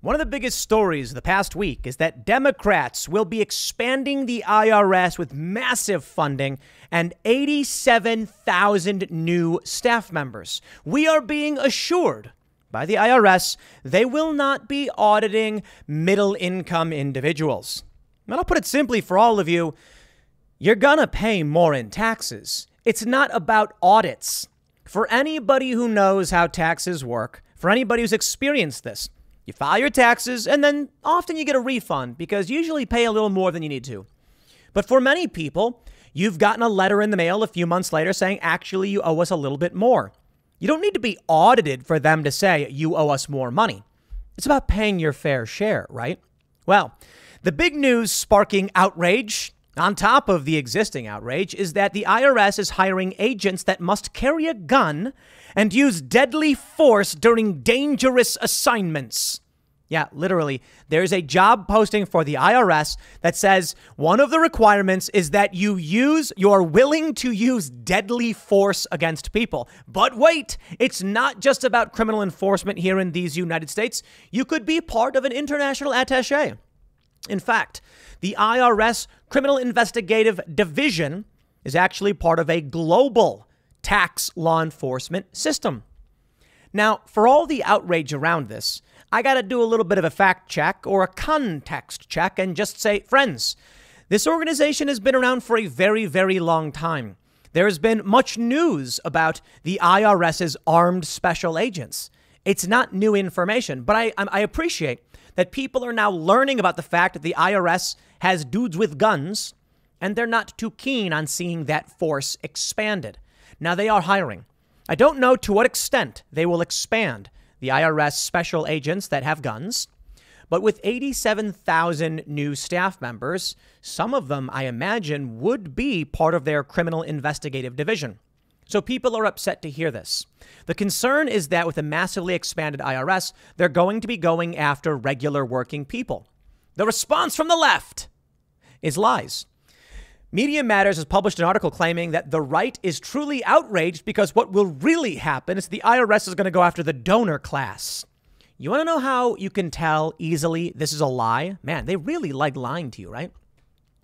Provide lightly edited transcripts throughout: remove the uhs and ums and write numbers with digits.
One of the biggest stories of the past week is that Democrats will be expanding the IRS with massive funding and 87,000 new staff members. We are being assured by the IRS they will not be auditing middle-income individuals. And I'll put it simply for all of you, you're gonna pay more in taxes. It's not about audits. For anybody who knows how taxes work, for anybody who's experienced this, you file your taxes, and then often you get a refund because you usually pay a little more than you need to. But for many people, you've gotten a letter in the mail a few months later saying, actually, you owe us a little bit more. You don't need to be audited for them to say you owe us more money. It's about paying your fair share, right? Well, the big news sparking outrage, on top of the existing outrage, is that the IRS is hiring agents that must carry a gun and use deadly force during dangerous assignments. Yeah, literally, there's a job posting for the IRS that says one of the requirements is that you're willing to use deadly force against people. But wait, it's not just about criminal enforcement here in these United States. You could be part of an international attaché. In fact, the IRS Criminal Investigative Division is actually part of a global tax law enforcement system. Now, for all the outrage around this, I got to do a little bit of a fact check or a context check and just say, friends, this organization has been around for a very, very long time. There has been much news about the IRS's armed special agents. It's not new information, but I appreciate that people are now learning about the fact that the IRS has dudes with guns, and they're not too keen on seeing that force expanded. Now, they are hiring. I don't know to what extent they will expand the IRS special agents that have guns, but with 87,000 new staff members, some of them, I imagine, would be part of their criminal investigative division. So people are upset to hear this. The concern is that with a massively expanded IRS, they're going to be going after regular working people. The response from the left is lies. Media Matters has published an article claiming that the right is truly outraged because what will really happen is the IRS is going to go after the donor class. You want to know how you can tell easily this is a lie? Man, they really like lying to you, right?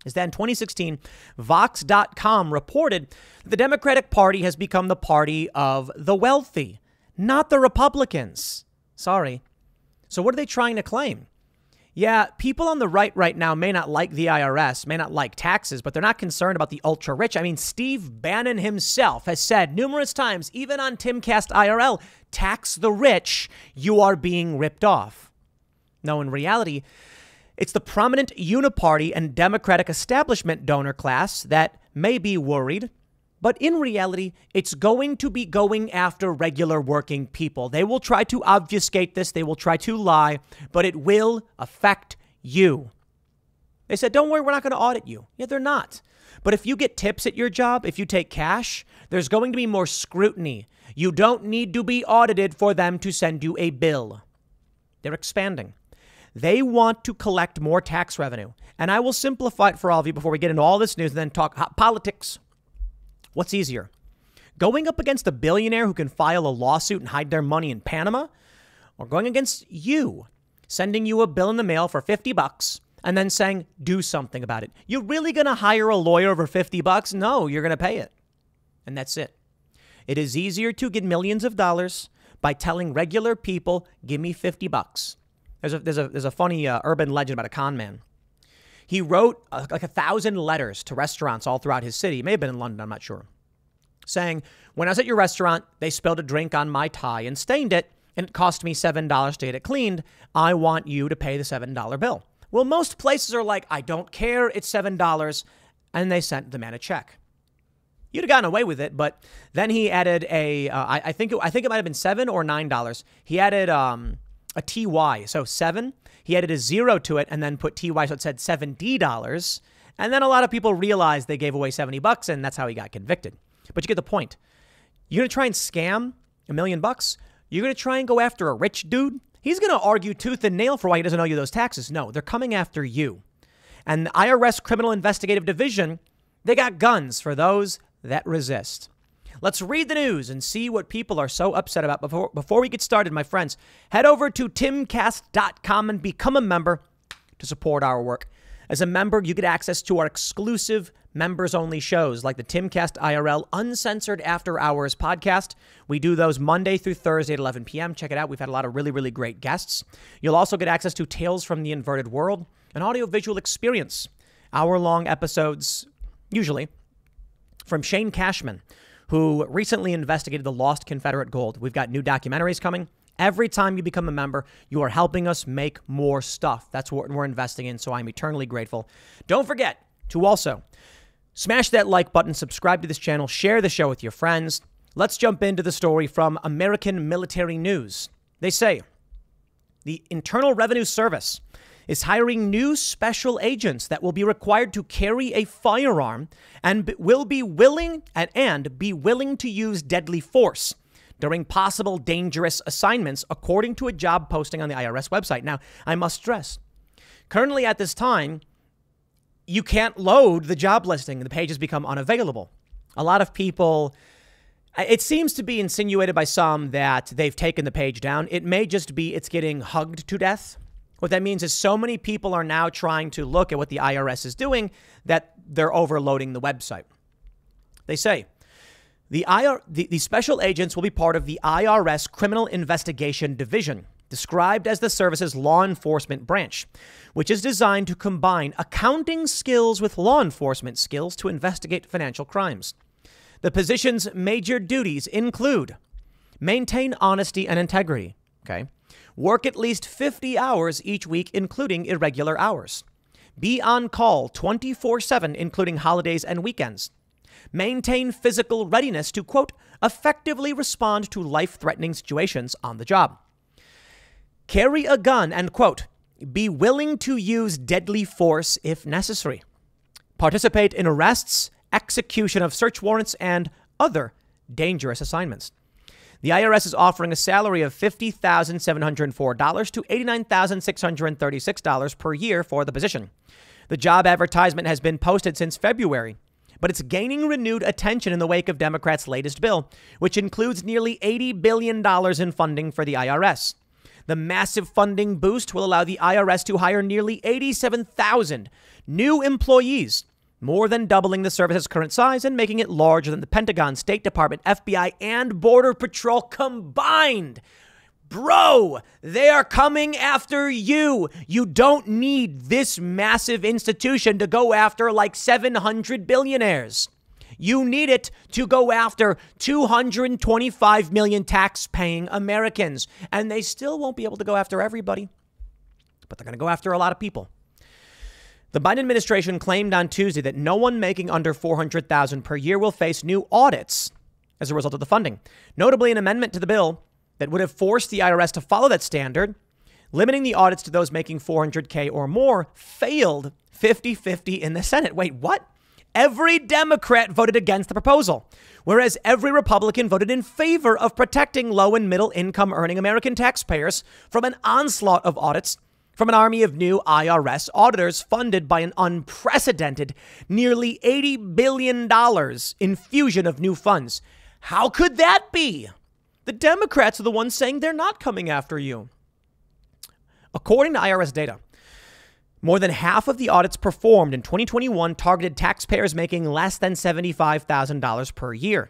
Is that in 2016, Vox.com reported that the Democratic Party has become the party of the wealthy, not the Republicans. Sorry. So what are they trying to claim? Yeah, people on the right now may not like the IRS, may not like taxes, but they're not concerned about the ultra rich. I mean, Steve Bannon himself has said numerous times, even on Timcast IRL, tax the rich, you are being ripped off. No, in reality, it's the prominent uniparty and Democratic establishment donor class that may be worried. But in reality, it's going to be going after regular working people. They will try to obfuscate this. They will try to lie, but it will affect you. They said, don't worry, we're not going to audit you. Yeah, they're not. But if you get tips at your job, if you take cash, there's going to be more scrutiny. You don't need to be audited for them to send you a bill. They're expanding. They want to collect more tax revenue. And I will simplify it for all of you before we get into all this news and then talk hot politics. What's easier? Going up against a billionaire who can file a lawsuit and hide their money in Panama? Or going against you, sending you a bill in the mail for $50 and then saying, do something about it? You're really going to hire a lawyer over $50? No, you're going to pay it. And that's it. It is easier to get millions of dollars by telling regular people, give me $50. There's a funny urban legend about a con man. He wrote like 1,000 letters to restaurants all throughout his city. It may have been in London, I'm not sure. Saying, when I was at your restaurant, they spilled a drink on my tie and stained it, and it cost me $7 to get it cleaned. I want you to pay the $7 bill. Well, most places are like, I don't care, it's $7, and they sent the man a check. You'd have gotten away with it, but then he added I think it might have been $7 or $9. He added a TY, so 7. He added a 0 to it and then put TY, so it said $70. And then a lot of people realized they gave away $70, and that's how he got convicted. But you get the point. You're going to try and scam $1 million? You're going to try and go after a rich dude? He's going to argue tooth and nail for why he doesn't owe you those taxes. No, they're coming after you. And the IRS Criminal Investigative Division, they got guns for those that resist. Let's read the news and see what people are so upset about. Before we get started, my friends, head over to timcast.com and become a member to support our work. As a member, you get access to our exclusive members-only shows like the Timcast IRL Uncensored After Hours podcast. We do those Monday through Thursday at 11 p.m. Check it out. We've had a lot of really, really great guests. You'll also get access to Tales from the Inverted World, an audiovisual experience, hour-long episodes, usually, from Shane Cashman, who recently investigated the lost Confederate gold. We've got new documentaries coming. Every time you become a member, you are helping us make more stuff. That's what we're investing in, so I'm eternally grateful. Don't forget to also smash that like button, subscribe to this channel, share the show with your friends. Let's jump into the story from American Military News. They say the Internal Revenue Service is hiring new special agents that will be required to carry a firearm and will be willing to use deadly force during possible dangerous assignments, according to a job posting on the IRS website. Now, I must stress, currently at this time, you can't load the job listing. The page has become unavailable. A lot of people, it seems to be insinuated by some that they've taken the page down. It may just be it's getting hugged to death. What that means is so many people are now trying to look at what the IRS is doing that they're overloading the website. They say, the special agents will be part of the IRS Criminal Investigation Division, described as the service's law enforcement branch, which is designed to combine accounting skills with law enforcement skills to investigate financial crimes. The position's major duties include maintain honesty and integrity, work at least 50 hours each week, including irregular hours, be on call 24/7, including holidays and weekends, maintain physical readiness to, quote, effectively respond to life-threatening situations on the job, carry a gun and, quote, be willing to use deadly force if necessary, participate in arrests, execution of search warrants, and other dangerous assignments. The IRS is offering a salary of $50,704 to $89,636 per year for the position. The job advertisement has been posted since February, but it's gaining renewed attention in the wake of Democrats' latest bill, which includes nearly $80 billion in funding for the IRS. The massive funding boost will allow the IRS to hire nearly 87,000 new employees, more than doubling the service's current size and making it larger than the Pentagon, State Department, FBI, and Border Patrol combined. Bro, they are coming after you. You don't need this massive institution to go after like 700 billionaires. You need it to go after 225 million tax-paying Americans. And they still won't be able to go after everybody, but they're going to go after a lot of people. The Biden administration claimed on Tuesday that no one making under $400,000 per year will face new audits as a result of the funding. Notably, an amendment to the bill that would have forced the IRS to follow that standard, limiting the audits to those making $400K or more, failed 50-50 in the Senate. Wait, what? Every Democrat voted against the proposal, whereas every Republican voted in favor of protecting low and middle income earning American taxpayers from an onslaught of audits from an army of new IRS auditors funded by an unprecedented nearly $80 billion infusion of new funds. How could that be? The Democrats are the ones saying they're not coming after you. According to IRS data, more than half of the audits performed in 2021 targeted taxpayers making less than $75,000 per year,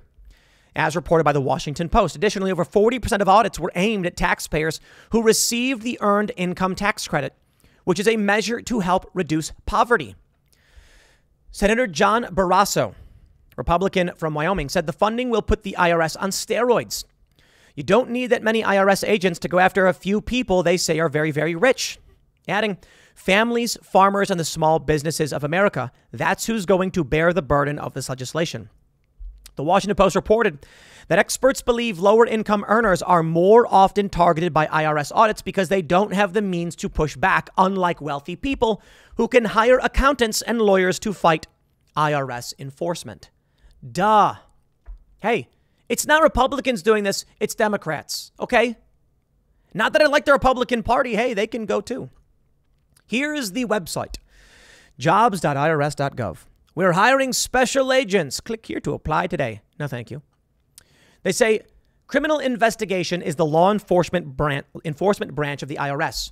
as reported by the Washington Post. Additionally, over 40% of audits were aimed at taxpayers who received the Earned Income Tax Credit, which is a measure to help reduce poverty. Senator John Barrasso, Republican from Wyoming, said the funding will put the IRS on steroids. You don't need that many IRS agents to go after a few people they say are very, very rich. Adding, families, farmers, and the small businesses of America, that's who's going to bear the burden of this legislation. The Washington Post reported that experts believe lower income earners are more often targeted by IRS audits because they don't have the means to push back, unlike wealthy people who can hire accountants and lawyers to fight IRS enforcement. Duh. Hey, it's not Republicans doing this, it's Democrats, okay? Not that I like the Republican Party. Hey, they can go too. Here's the website, jobs.irs.gov. We're hiring special agents. Click here to apply today. No, thank you. They say criminal investigation is the law enforcement branch of the IRS.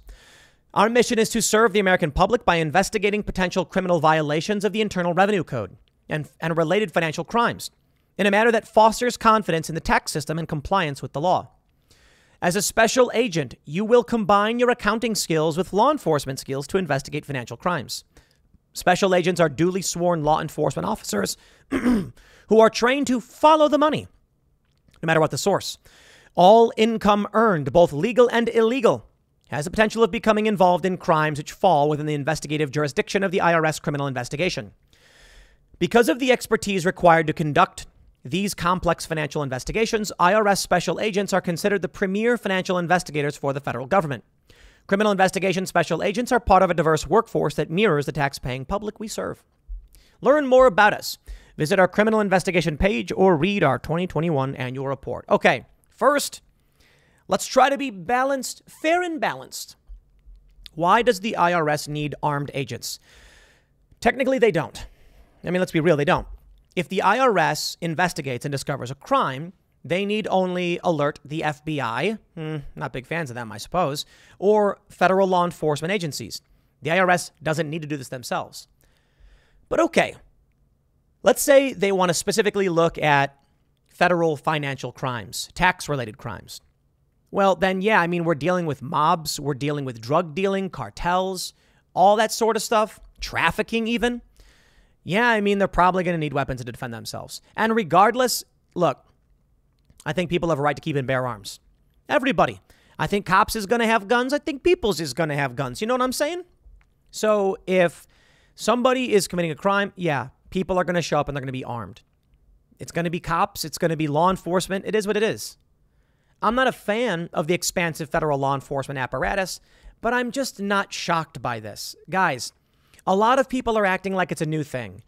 Our mission is to serve the American public by investigating potential criminal violations of the Internal Revenue Code and related financial crimes in a manner that fosters confidence in the tax system and compliance with the law. As a special agent, you will combine your accounting skills with law enforcement skills to investigate financial crimes. Special agents are duly sworn law enforcement officers who are trained to follow the money, no matter what the source. All income earned, both legal and illegal, has the potential of becoming involved in crimes which fall within the investigative jurisdiction of the IRS criminal investigation. Because of the expertise required to conduct these complex financial investigations, IRS special agents are considered the premier financial investigators for the federal government. Criminal investigation special agents are part of a diverse workforce that mirrors the tax-paying public we serve. Learn more about us. Visit our criminal investigation page or read our 2021 annual report. Okay, first, let's try to be balanced, fair and balanced. Why does the IRS need armed agents? Technically, they don't. I mean, let's be real, they don't. If the IRS investigates and discovers a crime, they need only alert the FBI, not big fans of them, I suppose, or federal law enforcement agencies. The IRS doesn't need to do this themselves. But okay, let's say they want to specifically look at federal financial crimes, tax-related crimes. Well, then, yeah, I mean, we're dealing with mobs, we're dealing with drug dealing, cartels, all that sort of stuff, trafficking even. Yeah, I mean, they're probably going to need weapons to defend themselves. And regardless, look, I think people have a right to keep and bear arms. Everybody. I think cops is going to have guns. I think peoples is going to have guns. You know what I'm saying? So if somebody is committing a crime, yeah, people are going to show up and they're going to be armed. It's going to be cops. It's going to be law enforcement. It is what it is. I'm not a fan of the expansive federal law enforcement apparatus, but I'm just not shocked by this. Guys, a lot of people are acting like it's a new thing.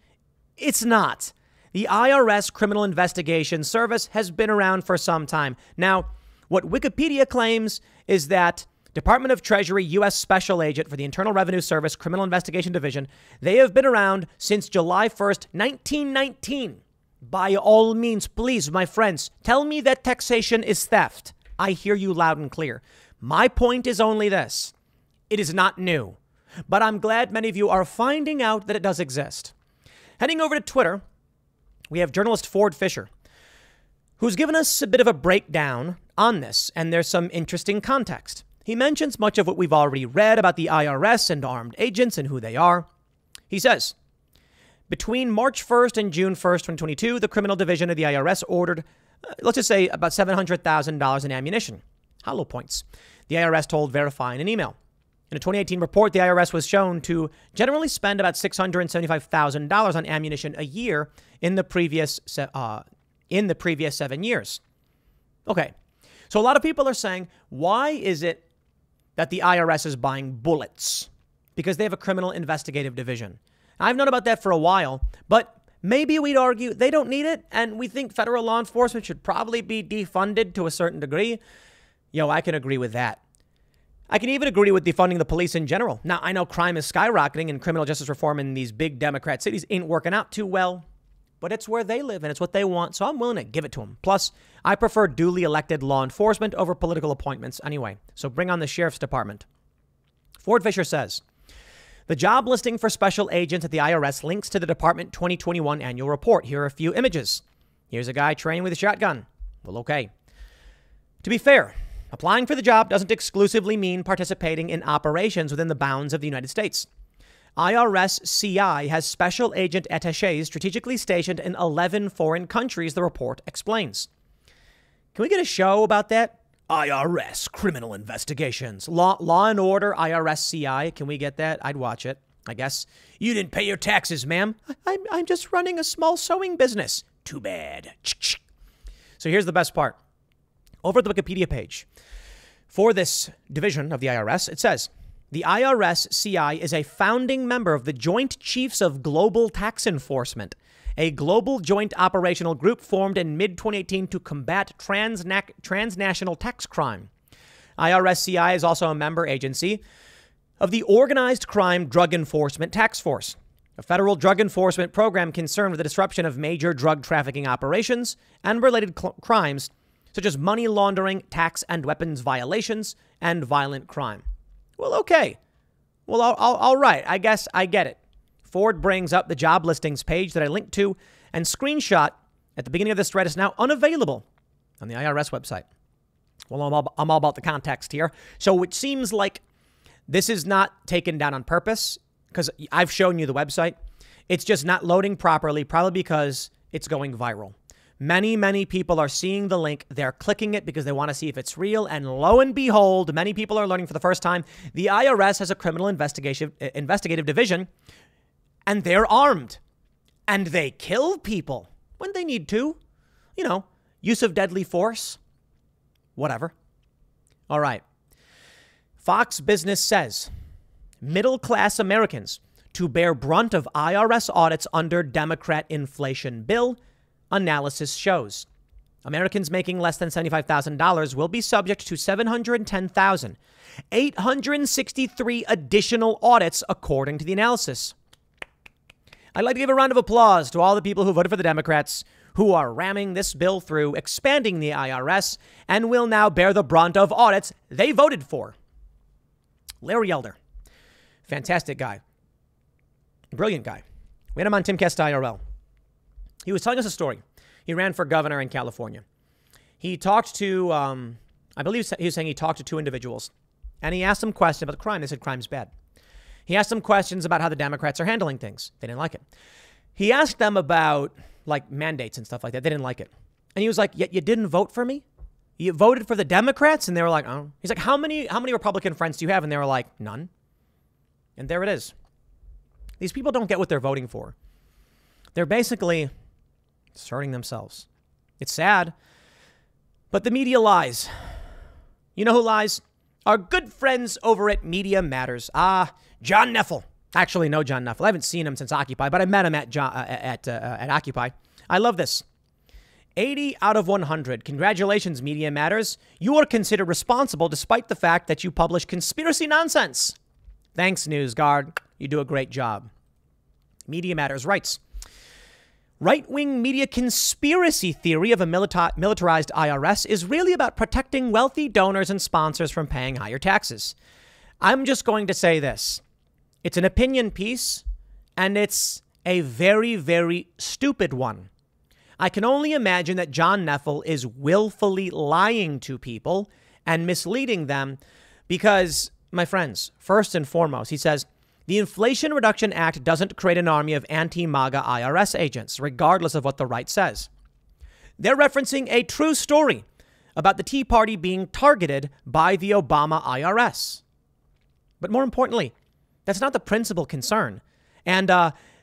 It's not. The IRS Criminal Investigation Service has been around for some time. Now, what Wikipedia claims is that Department of Treasury U.S. Special Agent for the Internal Revenue Service Criminal Investigation Division, they have been around since July 1st, 1919. By all means, please, my friends, tell me that taxation is theft. I hear you loud and clear. My point is only this. It is not new. But I'm glad many of you are finding out that it does exist. Heading over to Twitter, we have journalist Ford Fisher, who's given us a bit of a breakdown on this, and there's some interesting context. He mentions much of what we've already read about the IRS and armed agents and who they are. He says, between March 1st and June 1st, 2022, the criminal division of the IRS ordered, let's just say, about $700,000 in ammunition. Hollow points. The IRS told Verify in an email. In a 2018 report, the IRS was shown to generally spend about $675,000 on ammunition a year in the previous 7 years. Okay, so a lot of people are saying, why is it that the IRS is buying bullets? Because they have a criminal investigative division. I've known about that for a while, but maybe we'd argue they don't need it, and we think federal law enforcement should probably be defunded to a certain degree. I can agree with that. I can even agree with defunding the police in general. Now, I know crime is skyrocketing and criminal justice reform in these big Democrat cities ain't working out too well, but it's where they live and it's what they want, so I'm willing to give it to them. Plus, I prefer duly elected law enforcement over political appointments anyway, so bring on the sheriff's department. Ford Fisher says, the job listing for special agents at the IRS links to the department 2021 annual report. Here are a few images. Here's a guy training with a shotgun. Well, okay. To be fair, applying for the job doesn't exclusively mean participating in operations within the bounds of the United States. IRS CI has special agent attachés strategically stationed in 11 foreign countries, the report explains. Can we get a show about that? IRS criminal investigations. Law and Order, IRS CI. Can we get that? I'd watch it, I guess. You didn't pay your taxes, ma'am. I'm just running a small sewing business. Too bad. So here's the best part. Over at the Wikipedia page, for this division of the IRS, it says, the IRS CI is a founding member of the Joint Chiefs of Global Tax Enforcement, a global joint operational group formed in mid-2018 to combat transnational tax crime. IRS CI is also a member agency of the Organized Crime Drug Enforcement Task Force, a federal drug enforcement program concerned with the disruption of major drug trafficking operations and related crimes such as money laundering, tax and weapons violations, and violent crime. Well, okay. Well, all right. I guess I get it. Ford brings up the job listings page that I linked to and screenshot at the beginning of this thread is now unavailable on the IRS website. Well, I'm all about the context here. So it seems like this is not taken down on purpose because I've shown you the website. It's just not loading properly, probably because it's going viral. Many people are seeing the link. They're clicking it because they want to see if it's real. And lo and behold, many people are learning for the first time the IRS has a criminal investigative division, and they're armed. And they kill people when they need to. You know, use of deadly force. Whatever. All right. Fox Business says middle-class Americans to bear brunt of IRS audits under Democrat inflation bill. Analysis shows Americans making less than $75,000 will be subject to 710,863 additional audits, according to the analysis. I'd like to give a round of applause to all the people who voted for the Democrats who are ramming this bill through, expanding the IRS, and will now bear the brunt of audits they voted for. Larry Elder, fantastic guy, brilliant guy. We had him on Timcast IRL. He was telling us a story. He ran for governor in California. He talked to, I believe he was saying he talked to two individuals, and he asked them questions about the crime. They said crime's bad. He asked them questions about how the Democrats are handling things. They didn't like it. He asked them about like mandates and stuff like that. They didn't like it. And he was like, "Yet you didn't vote for me? You voted for the Democrats?" And they were like, "Oh." He's like, how many Republican friends do you have?" And they were like, "None." And there it is. These people don't get what they're voting for. They're basically asserting themselves. It's sad, but the media lies. You know who lies? Our good friends over at Media Matters. John Neffel. Actually, no John Neffel. I haven't seen him since Occupy, but I met him at Occupy. I love this. 80 out of 100. Congratulations, Media Matters. You are considered responsible despite the fact that you publish conspiracy nonsense. Thanks, NewsGuard. You do a great job. Media Matters writes, right-wing media conspiracy theory of a militarized IRS is really about protecting wealthy donors and sponsors from paying higher taxes. I'm just going to say this. It's an opinion piece, and it's a very, very stupid one. I can only imagine that John Neffel is willfully lying to people and misleading them because, my friends, first and foremost, he says, the Inflation Reduction Act doesn't create an army of anti-MAGA IRS agents, regardless of what the right says. They're referencing a true story about the Tea Party being targeted by the Obama IRS. But more importantly, that's not the principal concern. And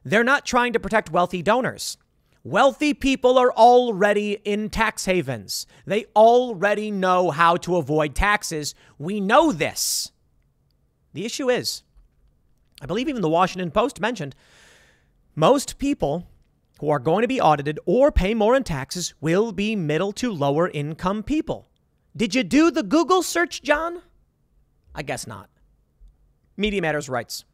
they're not trying to protect wealthy donors. Wealthy people are already in tax havens. They already know how to avoid taxes. We know this. The issue is, I believe even the Washington Post mentioned, most people who are going to be audited or pay more in taxes will be middle to lower income people. Did you do the Google search, John? I guess not. Media Matters writes,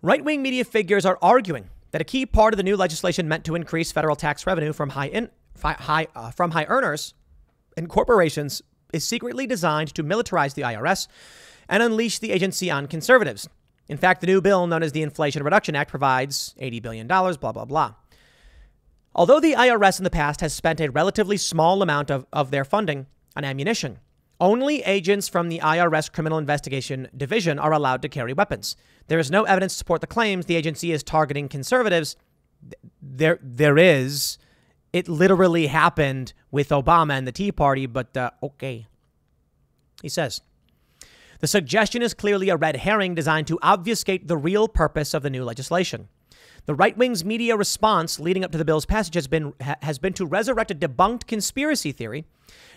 right-wing media figures are arguing that a key part of the new legislation meant to increase federal tax revenue from high earners and corporations is secretly designed to militarize the IRS and unleash the agency on conservatives. In fact, the new bill known as the Inflation Reduction Act provides $80 billion, blah, blah, blah. Although the IRS in the past has spent a relatively small amount of their funding on ammunition, only agents from the IRS Criminal Investigation Division are allowed to carry weapons. There is no evidence to support the claims the agency is targeting conservatives. There is. It literally happened with Obama and the Tea Party, but okay. He says, the suggestion is clearly a red herring designed to obfuscate the real purpose of the new legislation. The right-wing's media response leading up to the bill's passage has been to resurrect a debunked conspiracy theory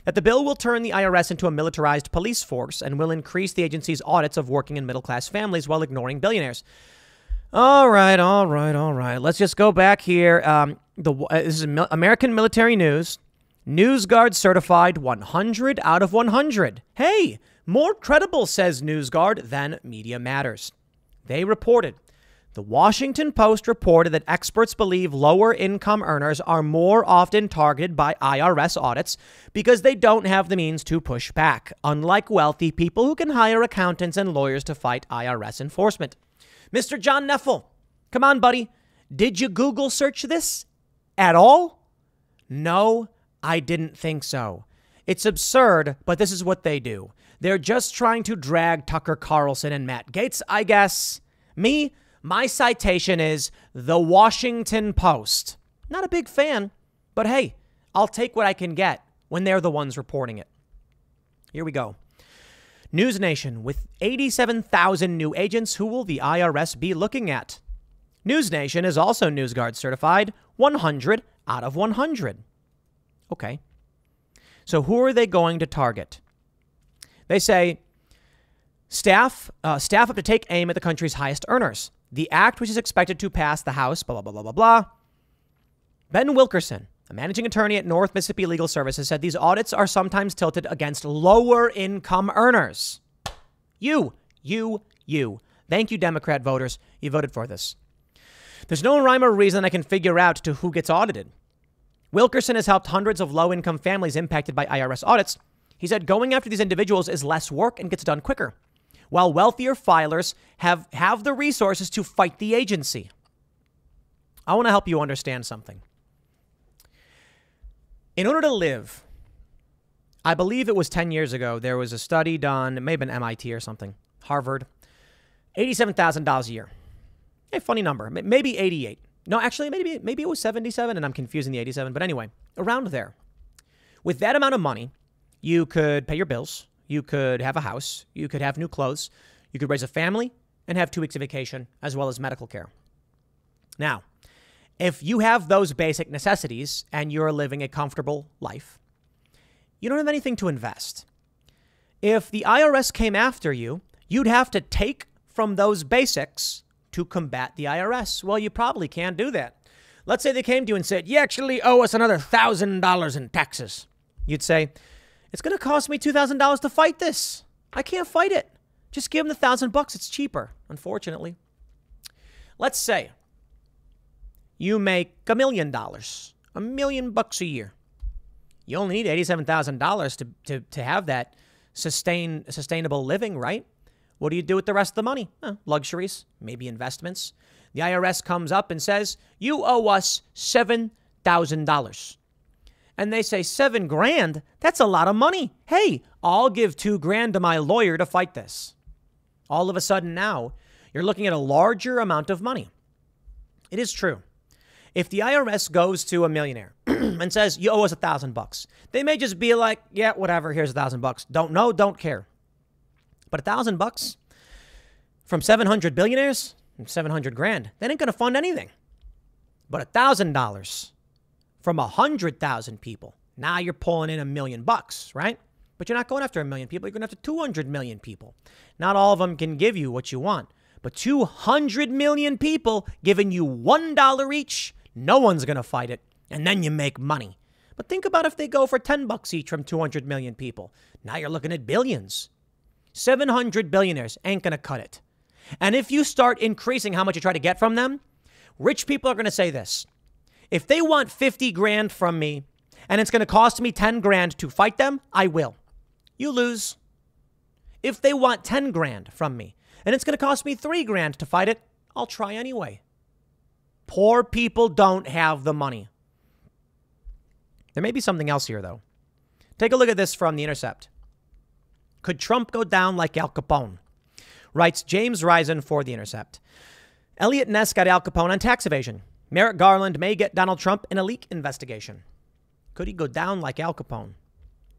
that the bill will turn the IRS into a militarized police force and will increase the agency's audits of working and middle-class families while ignoring billionaires. All right. Let's just go back here. This is American Military News. NewsGuard certified 100 out of 100. Hey, more credible, says NewsGuard, than Media Matters. They reported The Washington Post reported that experts believe lower income earners are more often targeted by IRS audits because they don't have the means to push back, unlike wealthy people who can hire accountants and lawyers to fight IRS enforcement. Mr. John Neffel, come on, buddy. Did you Google search this at all? No, I didn't think so. It's absurd, but this is what they do. They're just trying to drag Tucker Carlson and Matt Gaetz, I guess. My citation is the Washington Post. Not a big fan, but hey, I'll take what I can get when they're the ones reporting it. Here we go. News Nation, with 87,000 new agents, who will the IRS be looking at? News Nation is also NewsGuard certified, 100 out of 100. Okay. So who are they going to target? They say staff up to take aim at the country's highest earners. The act, which is expected to pass the House, blah, blah, blah, blah, blah. Ben Wilkerson, a managing attorney at North Mississippi Legal Services, said these audits are sometimes tilted against lower income earners. You. Thank you, Democrat voters. You voted for this. There's no rhyme or reason I can figure out to who gets audited. Wilkerson has helped hundreds of low-income families impacted by IRS audits. He said going after these individuals is less work and gets done quicker, while wealthier filers have the resources to fight the agency. I want to help you understand something. In order to live, I believe it was 10 years ago, there was a study done, it may have been MIT or something, Harvard, $87,000 a year. A funny number, maybe 88. No, actually, maybe it was 77, and I'm confusing the 87. But anyway, around there. With that amount of money, you could pay your bills. You could have a house. You could have new clothes. You could raise a family and have 2 weeks of vacation, as well as medical care. Now, if you have those basic necessities and you're living a comfortable life, you don't have anything to invest. If the IRS came after you, you'd have to take from those basics to combat the IRS. Well, you probably can't do that. Let's say they came to you and said, you actually owe us another $1,000 in taxes. You'd say, it's going to cost me $2,000 to fight this. I can't fight it. Just give them the $1,000. It's cheaper, unfortunately. Let's say you make $1 million, $1 million a year. You only need $87,000 to have that sustainable living, right? What do you do with the rest of the money? Luxuries, maybe investments. The IRS comes up and says, you owe us $7,000. And they say, $7,000? That's a lot of money. Hey, I'll give $2,000 to my lawyer to fight this. All of a sudden now, you're looking at a larger amount of money. It is true. If the IRS goes to a millionaire and says, you owe us $1,000, they may just be like, yeah, whatever, here's $1,000. Don't know, don't care. But $1,000 from 700 billionaires, $700,000, that ain't going to fund anything. But $1,000 from 100,000 people, now you're pulling in $1 million, right? But you're not going after 1 million people. You're going after 200 million people. Not all of them can give you what you want, but 200 million people giving you $1 each, no one's going to fight it. And then you make money. But think about if they go for $10 each from 200 million people. Now you're looking at billions. 700 billionaires ain't going to cut it. And if you start increasing how much you try to get from them, rich people are going to say this. If they want $50,000 from me and it's going to cost me $10,000 to fight them, I will. You lose. If they want $10,000 from me and it's going to cost me $3,000 to fight it, I'll try anyway. Poor people don't have the money. There may be something else here, though. Take a look at this from The Intercept. Could Trump go down like Al Capone? Writes James Risen for The Intercept. Elliot Ness got Al Capone on tax evasion. Merrick Garland may get Donald Trump in a leak investigation. Could he go down like Al Capone?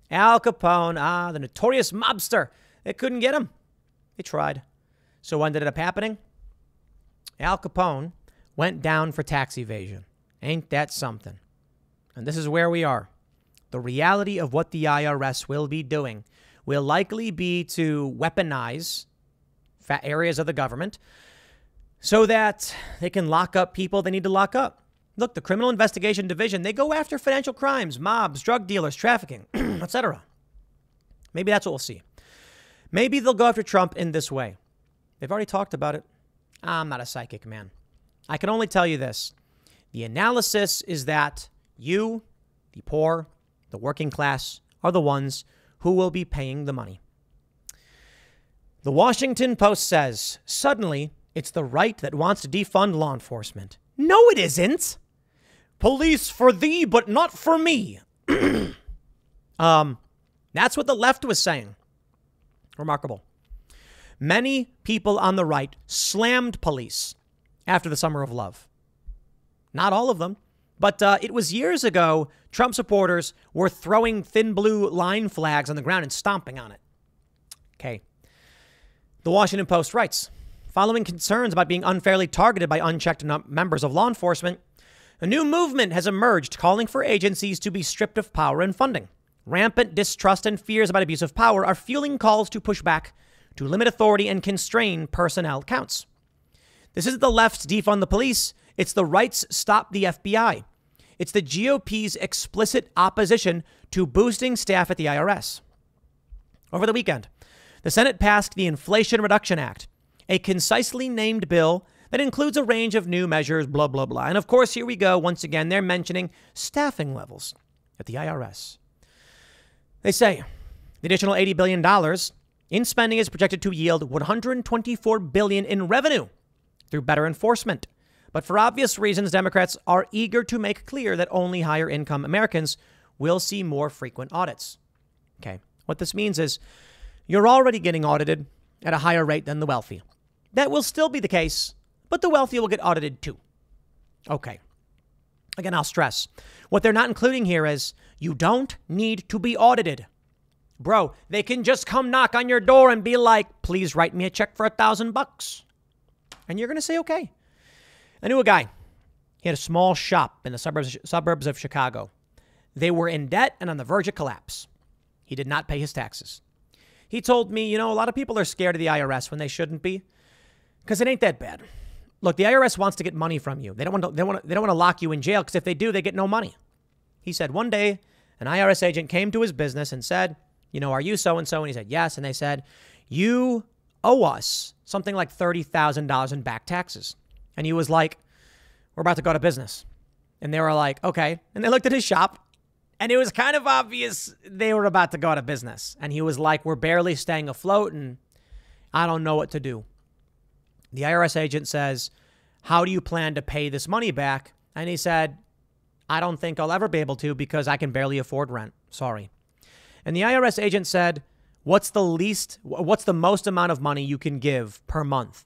Al Capone, the notorious mobster. They couldn't get him. They tried. So what ended up happening? Al Capone went down for tax evasion. Ain't that something? And this is where we are. The reality of what the IRS will be doing will likely be to weaponize areas of the government so that they can lock up people they need to lock up. Look, the Criminal Investigation Division, they go after financial crimes, mobs, drug dealers, trafficking, etc. Maybe that's what we'll see. Maybe they'll go after Trump in this way. They've already talked about it. I'm not a psychic, man. I can only tell you this. The analysis is that you, the poor, the working class, are the ones who will be paying the money. The Washington Post says, suddenly, it's the right that wants to defund law enforcement. No, it isn't. Police for thee, but not for me. That's what the left was saying. Remarkable. Many people on the right slammed police after the Summer of Love. Not all of them, but it was years ago Trump supporters were throwing thin blue line flags on the ground and stomping on it. Okay. The Washington Post writes, following concerns about being unfairly targeted by unchecked members of law enforcement, a new movement has emerged calling for agencies to be stripped of power and funding. Rampant distrust and fears about abuse of power are fueling calls to push back, to limit authority and constrain personnel counts. This isn't the left's defund the police. It's the right's stop the FBI. It's the GOP's explicit opposition to boosting staff at the IRS. Over the weekend, the Senate passed the Inflation Reduction Act, a concisely named bill that includes a range of new measures, blah, blah, blah. And of course, here we go. Once again, they're mentioning staffing levels at the IRS. They say the additional $80 billion in spending is projected to yield $124 billion in revenue through better enforcement. But for obvious reasons, Democrats are eager to make clear that only higher income Americans will see more frequent audits. Okay. What this means is you're already getting audited at a higher rate than the wealthy. That will still be the case, but the wealthy will get audited too. Okay. Again, I'll stress what they're not including here is you don't need to be audited. Bro, they can just come knock on your door and be like, please write me a check for $1,000. And you're going to say, okay. I knew a guy. He had a small shop in the suburbs of Chicago. They were in debt and on the verge of collapse. He did not pay his taxes. He told me, a lot of people are scared of the IRS when they shouldn't be, because it ain't that bad. Look, the IRS wants to get money from you. They don't want to lock you in jail, because if they do, they get no money. He said one day an IRS agent came to his business and said, are you so-and-so? And he said, yes. And they said, you owe us something like $30,000 in back taxes. And he was like, we're about to go to business. And they were like, okay. And they looked at his shop and it was kind of obvious they were about to go out of business. And he was like, we're barely staying afloat and I don't know what to do. The IRS agent says, how do you plan to pay this money back? And he said, I don't think I'll ever be able to because I can barely afford rent. Sorry. And the IRS agent said, what's the most amount of money you can give per month?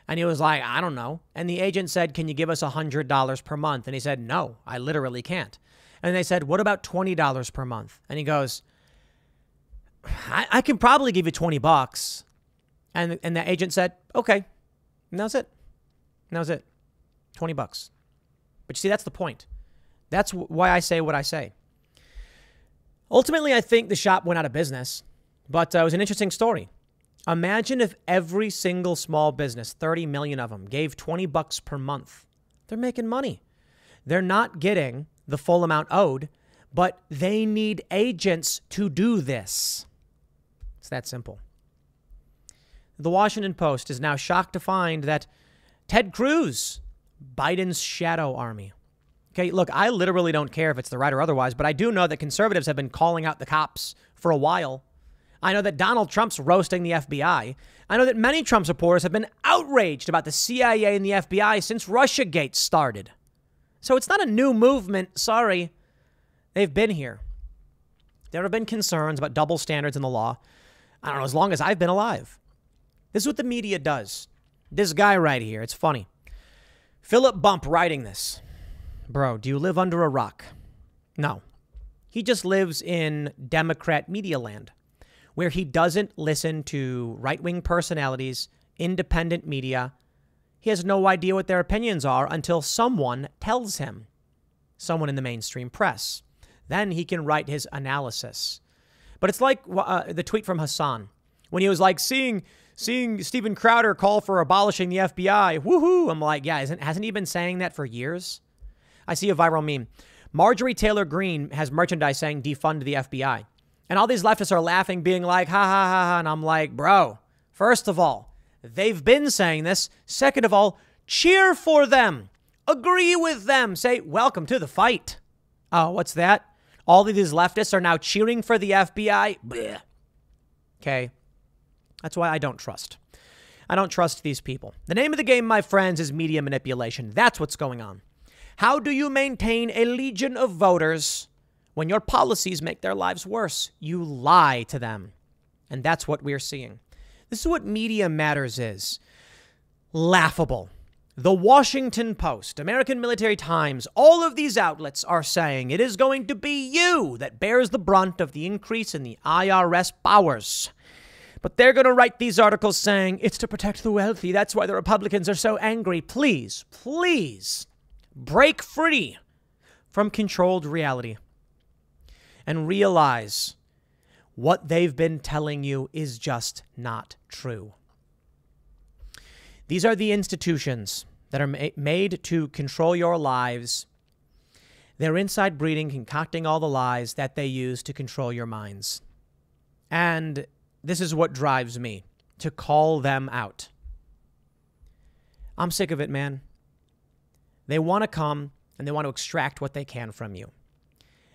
And he was like, I don't know. And the agent said, can you give us $100 per month? And he said, no, I literally can't. And they said, what about $20 per month? And he goes, I can probably give you $20. And the agent said, okay. And that was it. And that was it. $20. But you see, that's the point. That's why I say what I say. Ultimately, I think the shop went out of business, but it was an interesting story. Imagine if every single small business, 30 million of them, gave $20 per month. They're making money. They're not getting the full amount owed, but they need agents to do this. It's that simple. The Washington Post is now shocked to find that Ted Cruz, Biden's shadow army. Okay, look, I literally don't care if it's the right or otherwise, but I do know that conservatives have been calling out the cops for a while. I know that Donald Trump's roasting the FBI. I know that many Trump supporters have been outraged about the CIA and the FBI since Russiagate started. So it's not a new movement. Sorry. They've been here. There have been concerns about double standards in the law. I don't know, as long as I've been alive. This is what the media does. This guy right here, it's funny. Philip Bump writing this. Bro, do you live under a rock? No. He just lives in Democrat media land, where he doesn't listen to right-wing personalities, independent media. He has no idea what their opinions are until someone tells him, someone in the mainstream press. Then he can write his analysis. But it's like the tweet from Hassan, when he was like, seeing Steven Crowder call for abolishing the FBI. Woohoo! I'm like, yeah, hasn't he been saying that for years? I see a viral meme. Marjorie Taylor Greene has merchandise saying defund the FBI. And all these leftists are laughing, being like, ha, ha, ha, ha. And I'm like, bro, first of all, they've been saying this. Second of all, cheer for them. Agree with them. Say, welcome to the fight. Oh, what's that? All of these leftists are now cheering for the FBI? Blech. Okay. That's why I don't trust. I don't trust these people. The name of the game, my friends, is media manipulation. That's what's going on. How do you maintain a legion of voters when your policies make their lives worse? You lie to them. And that's what we're seeing. This is what Media Matters is. Laughable. The Washington Post, American Military Times, all of these outlets are saying it is going to be you that bears the brunt of the increase in the IRS powers. But they're going to write these articles saying it's to protect the wealthy. That's why the Republicans are so angry. Please, please break free from controlled reality and realize what they've been telling you is just not true. These are the institutions that are made to control your lives. They're inside breeding, concocting all the lies that they use to control your minds. And this is what drives me, to call them out. I'm sick of it, man. They want to come and they want to extract what they can from you.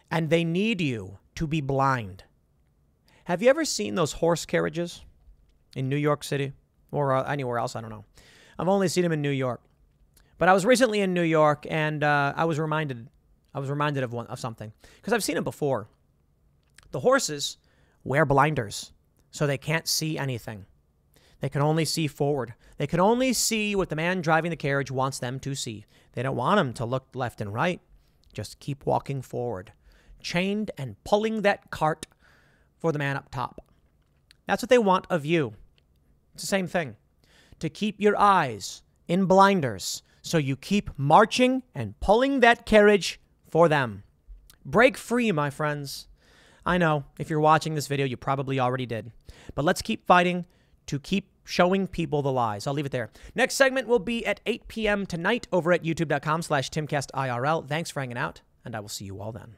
And they need you to be blind. Have you ever seen those horse carriages in New York City or anywhere else? I don't know. I've only seen them in New York. But I was recently in New York and I was reminded of something because I've seen it before. The horses wear blinders. So they can't see anything. They can only see forward. They can only see what the man driving the carriage wants them to see. They don't want them to look left and right. Just keep walking forward, chained and pulling that cart for the man up top. That's what they want of you. It's the same thing. To keep your eyes in blinders so you keep marching and pulling that carriage for them. Break free, my friends. I know, if you're watching this video, you probably already did. But let's keep fighting to keep showing people the lies. I'll leave it there. Next segment will be at 8 p.m. tonight over at youtube.com/TimCastIRL. Thanks for hanging out, and I will see you all then.